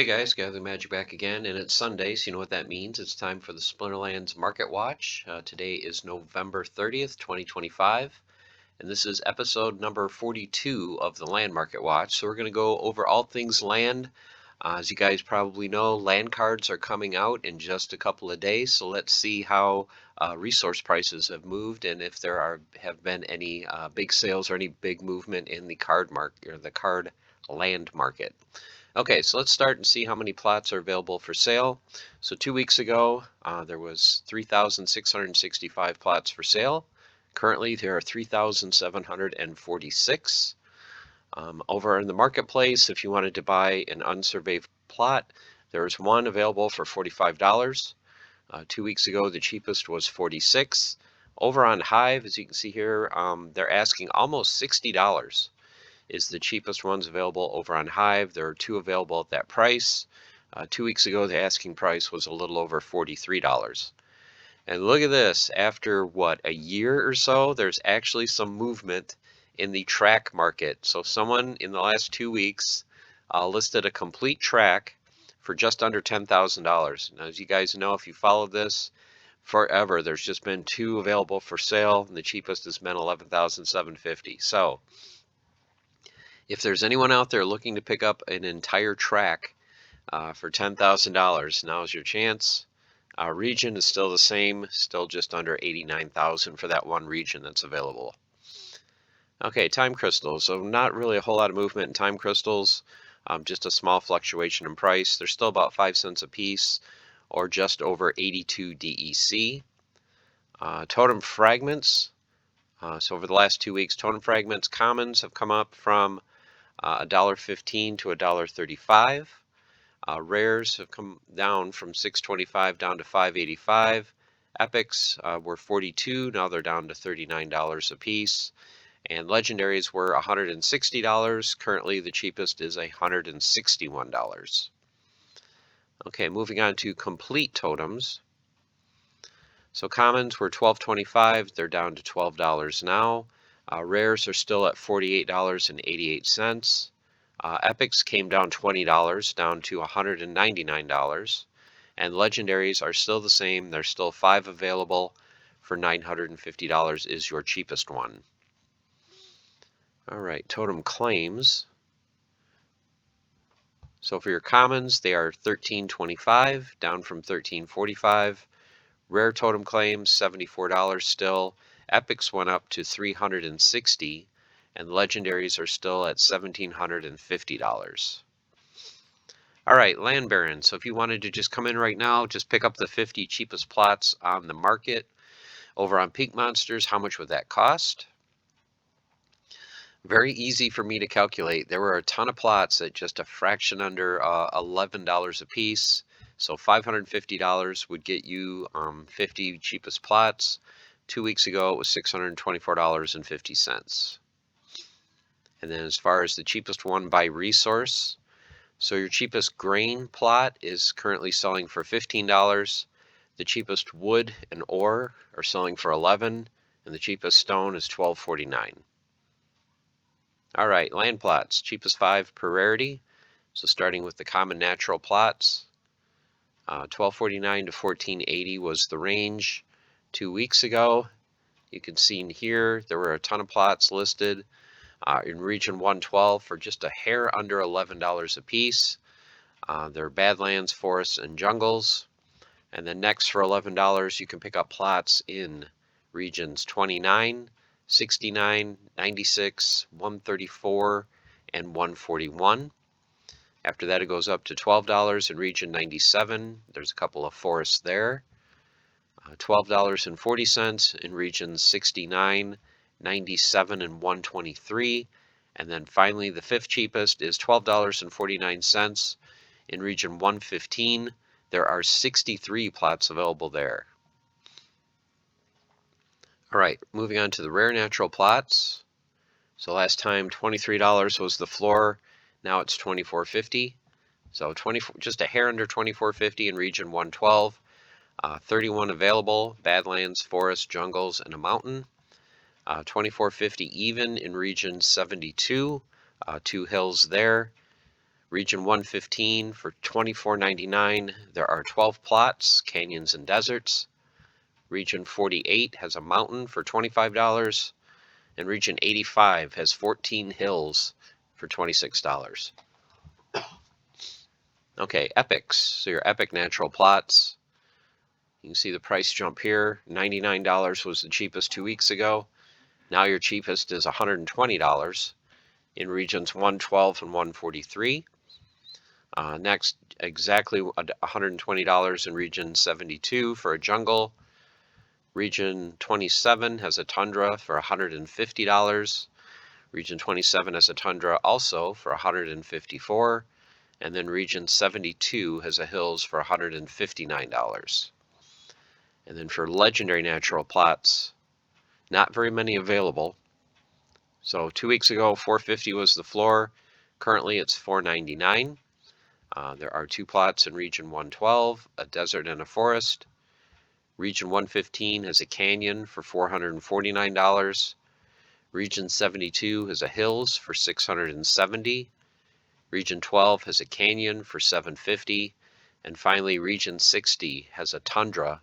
Hey guys, Gathering Magic back again, and it's Sunday, so you know what that means. It's time for the Splinterlands Market Watch. Today is November 30th, 2025, and this is episode number 42 of the Land Market Watch. So we're going to go over all things land. As you guys probably know, land cards are coming out in just a couple of days, so let's see how resource prices have moved and if have been any big sales or any big movement in the card market or the card land market. Okay, so let's start and see how many plots are available for sale. So 2 weeks ago, there was 3,665 plots for sale. Currently, there are 3,746. Over in the marketplace, if you wanted to buy an unsurveyed plot, there's one available for $45. 2 weeks ago, the cheapest was $46. Over on Hive, as you can see here, they're asking almost $60 is the cheapest ones available over on Hive. There are two available at that price. 2 weeks ago, the asking price was a little over $43. And look at this, after what, a year or so, there's actually some movement in the track market. So someone in the last 2 weeks listed a complete track for just under $10,000. Now, as you guys know, if you followed this forever, there's just been two available for sale, and the cheapest has been $11,750. So if there's anyone out there looking to pick up an entire track for $10,000, now's your chance. Region is still the same, still just under $89,000 for that one region that's available. Okay, time crystals. So not really a whole lot of movement in time crystals, just a small fluctuation in price. They're still about 5 cents a piece, or just over 82 DEC. Totem fragments. So over the last 2 weeks, totem fragments commons have come up from $1.15 to $1.35. Rares have come down from $6.25 down to $5.85. Epics were $42, now they're down to $39 a piece. And legendaries were $160. Currently, the cheapest is $161. Okay, moving on to complete totems. So commons were $12.25, they're down to $12 now. Rares are still at $48.88. Epics came down $20, down to $199. And legendaries are still the same. There's still 5 available for $950 is your cheapest one. All right, totem claims. So for your commons, they are $13.25, down from $13.45. Rare totem claims, $74 still. Epics went up to $360, and legendaries are still at $1,750. All right, land baron. So if you wanted to just come in right now, just pick up the 50 cheapest plots on the market. Over on Pink Monsters, how much would that cost? Very easy for me to calculate. There were a ton of plots at just a fraction under $11 a piece. So $550 would get you 50 cheapest plots. 2 weeks ago, it was $624.50. And then as far as the cheapest one by resource, so your cheapest grain plot is currently selling for $15. The cheapest wood and ore are selling for $11, and the cheapest stone is $12.49. All right, land plots, cheapest 5 per rarity. So starting with the common natural plots, $12.49 to $14.80 was the range 2 weeks ago. You can see in here there were a ton of plots listed in region 112 for just a hair under $11 a piece. There are badlands, forests, and jungles. And then next for $11 you can pick up plots in regions 29, 69, 96, 134, and 141. After that, it goes up to $12 in region 97. There's a couple of forests there. $12.40 in regions 69, 97, and 123. And then finally, the 5th cheapest is $12.49 in region 115. There are 63 plots available there. All right, moving on to the rare natural plots. So last time $23 was the floor. Now it's $24.50. So just a hair under $24.50 in region 112. 31 available, badlands, forests, jungles, and a mountain. $24.50 even in region 72, 2 hills there. Region 115 for $24.99. There are 12 plots, canyons and deserts. Region 48 has a mountain for $25. And Region 85 has 14 hills for $26. Okay, epics. So your epic natural plots. You can see the price jump here. $99 was the cheapest 2 weeks ago. Now your cheapest is $120 in regions 112 and 143. Next, exactly $120 in region 72 for a jungle. Region 27 has a tundra for $150. Region 27 has a tundra also for $154. And then region 72 has a hills for $159. And then for legendary natural plots, not very many available. So 2 weeks ago, $450 was the floor. Currently, it's $499. There are 2 plots in region 112, a desert and a forest. Region 115 has a canyon for $449. Region 72 has a hills for $670. Region 12 has a canyon for $750. And finally, region 60 has a tundra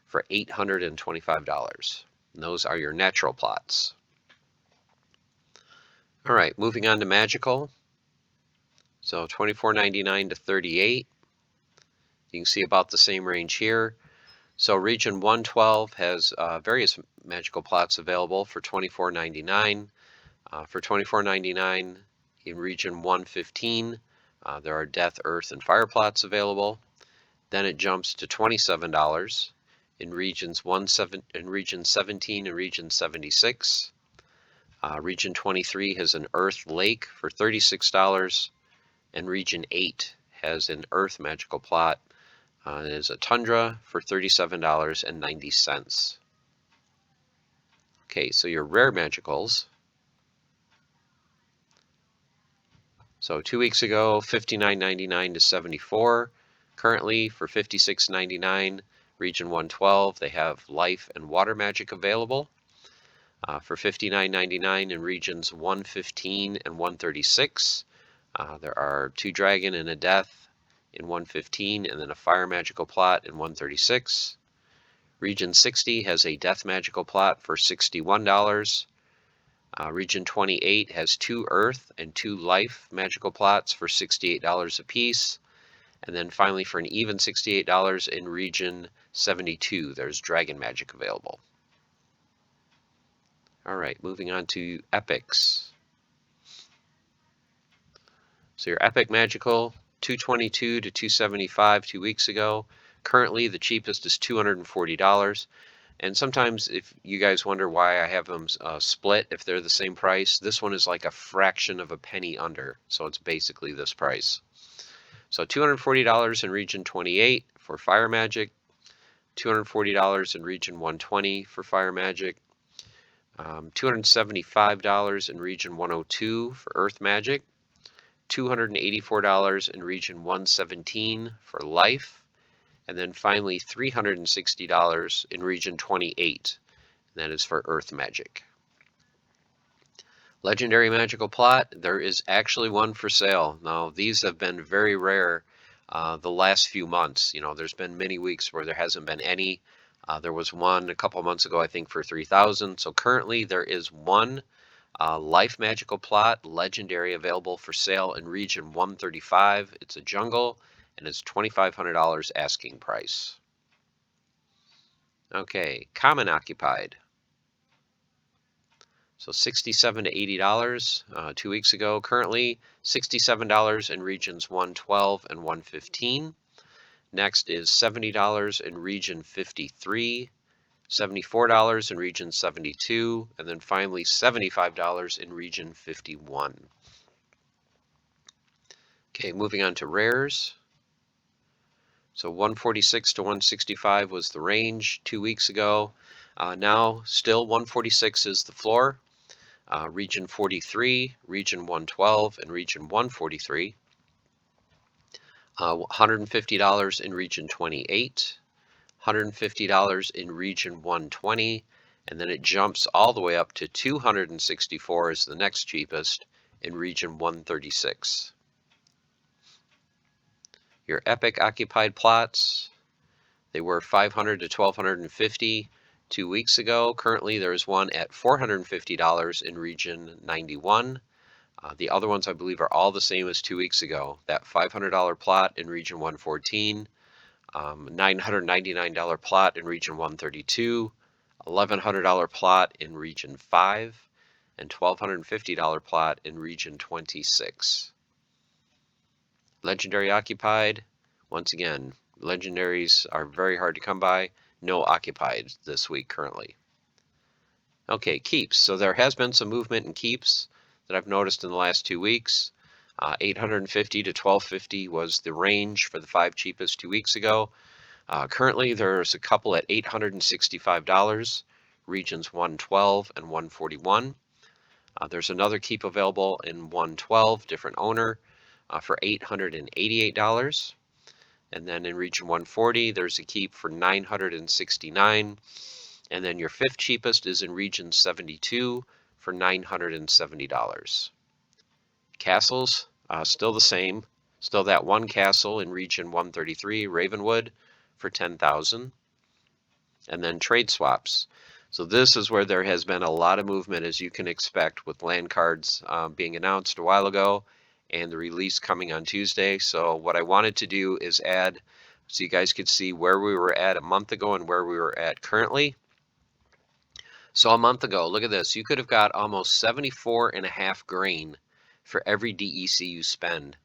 for $825. And those are your natural plots. All right, moving on to magical. So $24.99 to $38. You can see about the same range here. So region 112 has various magical plots available for $24.99. For $24.99 in region 115, there are death, earth, and fire plots available. Then it jumps to $27 in region 17 and region 76. Region 23 has an earth lake for $36, and region 8 has an earth magical plot. It is a tundra for $37.90. Okay, so your rare magicals. So 2 weeks ago, $59.99 to $74. Currently, for $56.99, region 112, they have life and water magic available. For $59.99 in regions 115 and 136, there are 2 dragon and a death in 115, and then a fire magical plot in 136. Region 60 has a death magical plot for $61. Region 28 has 2 earth and 2 life magical plots for $68 apiece. And then finally, for an even $68 in region 72, there's dragon magic available. All right, moving on to epics. So your epic magical, $222 to $275 2 weeks ago. Currently, the cheapest is $240. And sometimes if you guys wonder why I have them split, if they're the same price, this one is like a fraction of a penny under. So it's basically this price. So $240 in region 28 for fire magic, $240 in region 120 for fire magic, $275 in region 102 for earth magic, $284 in region 117 for life, and then finally $360 in region 28, and that is for earth magic. Legendary magical plot, there is actually one for sale. Now these have been very rare the last few months. You know, there's been many weeks where there hasn't been any. There was one a couple months ago, I think, for 3,000. So currently there is one life magical plot, legendary, available for sale in region 135. It's a jungle, and it's $2,500 asking price. Okay, common occupied. So $67 to $80 2 weeks ago. Currently $67 in regions 112 and 115. Next is $70 in region 53, $74 in region 72, and then finally $75 in region 51. Okay, moving on to rares. So 146 to 165 was the range 2 weeks ago. Now still 146 is the floor. Region 43, region 112, and region 143. $150 in region 28, $150 in region 120, and then it jumps all the way up to $264 is the next cheapest in region 136. Your epic occupied plots, they were 500 to 1250 2 weeks ago. Currently, there's one at $450 in region 91. The other ones, I believe, are all the same as 2 weeks ago. That $500 plot in region 114, $999 plot in region 132, $1,100 plot in region 5, and $1,250 plot in region 26. Legendary occupied, once again, legendaries are very hard to come by. No occupied this week currently. Okay, keeps. So there has been some movement in keeps that I've noticed in the last 2 weeks. 850 to 1250 was the range for the 5 cheapest 2 weeks ago. Currently, there's a couple at $865, regions 112 and 141. There's another keep available in 112, different owner, for $888. And then in region 140, there's a keep for $969. And then your 5th cheapest is in region 72 for $970. Castles, still the same. Still that one castle in region 133, Ravenwood, for $10,000. And then trade swaps. So this is where there has been a lot of movement, as you can expect, with land cards being announced a while ago and the release coming on Tuesday. So what I wanted to do is add, so you guys could see where we were at a month ago and where we were at currently. So a month ago, look at this, you could have got almost 74.5 grain for every DEC you spend.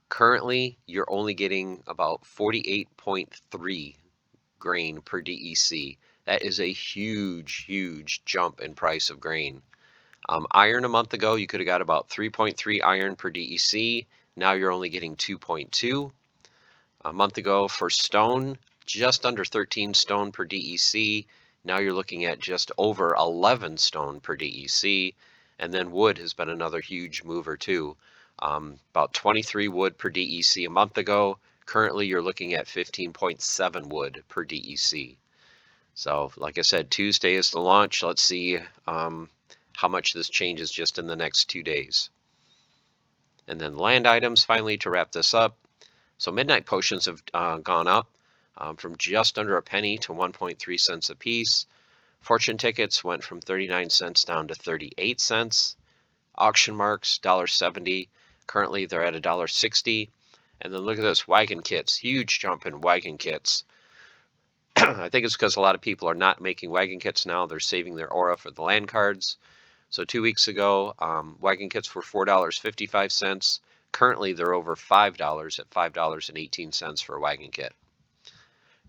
Currently, you're only getting about 48.3 grain per DEC. That is a huge jump in price of grain. Iron a month ago, you could have got about 3.3 iron per DEC. Now you're only getting 2.2. A month ago for stone, just under 13 stone per DEC. Now you're looking at just over 11 stone per DEC. And then wood has been another huge mover too. About 23 wood per DEC a month ago. Currently, you're looking at 15.7 wood per DEC. So, like I said, Tuesday is the launch. Let's see how much this changes just in the next 2 days. And then land items, finally, to wrap this up. So midnight potions have gone up from just under a penny to 1.3 cents a piece. Fortune tickets went from 39 cents down to 38 cents. Auction marks, $1.70. Currently, they're at $1.60. And then look at this, wagon kits. Huge jump in wagon kits. I think it's because a lot of people are not making wagon kits now. They're saving their aura for the land cards. So 2 weeks ago, wagon kits were $4.55. Currently, they're over $5 at $5.18 for a wagon kit.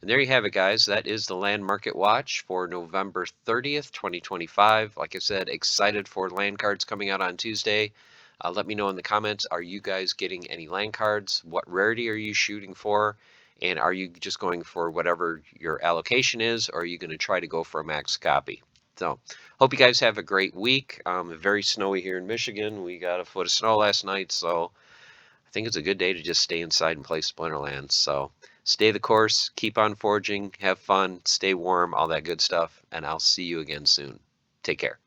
And there you have it, guys. That is the Land Market Watch for November 30th, 2025. Like I said, excited for land cards coming out on Tuesday. Let me know in the comments, are you guys getting any land cards? What rarity are you shooting for? And are you just going for whatever your allocation is, or are you going to try to go for a max copy? So, hope you guys have a great week. Very snowy here in Michigan. We got a foot of snow last night, so I think it's a good day to just stay inside and play Splinterlands. So, stay the course, keep on forging, have fun, stay warm, all that good stuff, and I'll see you again soon. Take care.